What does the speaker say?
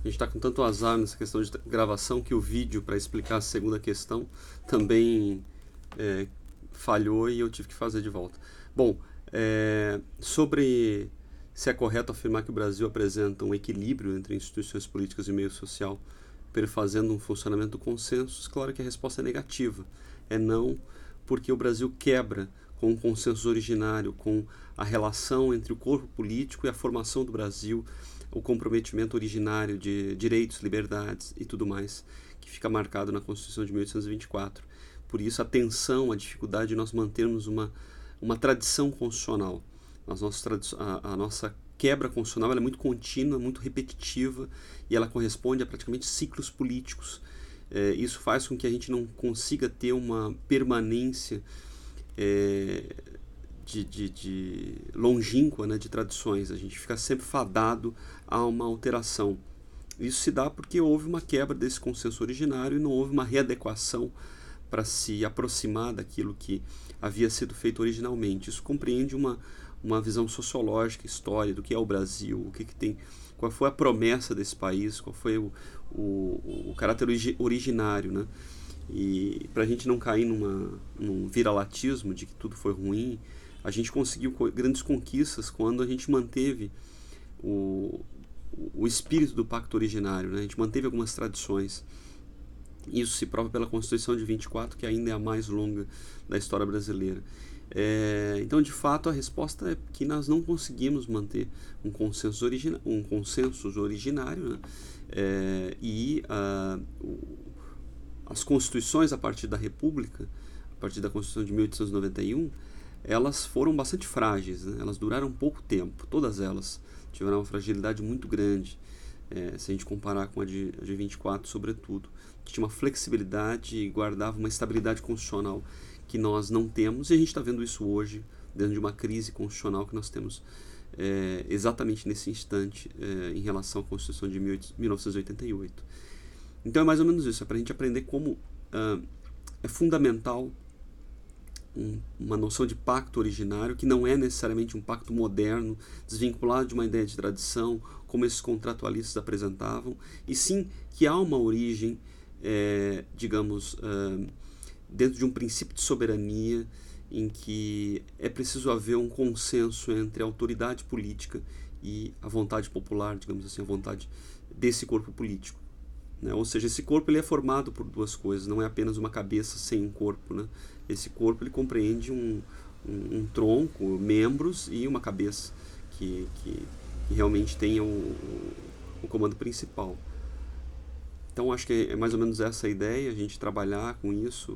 A gente está com tanto azar nessa questão de gravação que o vídeo para explicar a segunda questão também falhou e eu tive que fazer de volta. Bom, sobre se é correto afirmar que o Brasil apresenta um equilíbrio entre instituições políticas e meio social, perfazendo um funcionamento do consenso, claro que a resposta é negativa. É não, porque o Brasil quebra com o consenso originário, com a relação entre o corpo político e a formação do Brasil, o comprometimento originário de direitos, liberdades e tudo mais, que fica marcado na Constituição de 1824. Por isso, a tensão, a dificuldade de nós mantermos uma tradição constitucional. A nossa quebra constitucional ela é muito contínua, muito repetitiva e ela corresponde a praticamente ciclos políticos. Isso faz com que a gente não consiga ter uma permanência de longínqua, né, de tradições. A gente fica sempre fadado a uma alteração. Isso se dá porque houve uma quebra desse consenso originário e não houve uma readequação para se aproximar daquilo que havia sido feito originalmente. Isso compreende uma visão sociológica, história do que é o Brasil, o que tem, qual foi a promessa desse país, qual foi o caráter originário, né? E para a gente não cair num viralatismo de que tudo foi ruim, a gente conseguiu grandes conquistas quando a gente manteve o espírito do pacto originário, né? A gente manteve algumas tradições. Isso se prova pela Constituição de 24, que ainda é a mais longa da história brasileira. Então, de fato, a resposta é que nós não conseguimos manter um consenso originário, né? As constituições a partir da República, a partir da Constituição de 1891, elas foram bastante frágeis, né? Elas duraram pouco tempo, todas elas tiveram uma fragilidade muito grande, se a gente comparar com a de 24, sobretudo. Que tinha uma flexibilidade e guardava uma estabilidade constitucional que nós não temos, e a gente está vendo isso hoje, dentro de uma crise constitucional que nós temos exatamente nesse instante em relação à Constituição de 1988. Então é mais ou menos isso, é para a gente aprender como é fundamental uma noção de pacto originário, que não é necessariamente um pacto moderno, desvinculado de uma ideia de tradição, como esses contratualistas apresentavam, e sim que há uma origem, dentro de um princípio de soberania, em que é preciso haver um consenso entre a autoridade política e a vontade popular, digamos assim, a vontade desse corpo político. Né? Ou seja, esse corpo ele é formado por duas coisas, não é apenas uma cabeça sem um corpo. Né? Esse corpo ele compreende um tronco, membros e uma cabeça que realmente tenha o comando principal. Então acho que é mais ou menos essa a ideia, a gente trabalhar com isso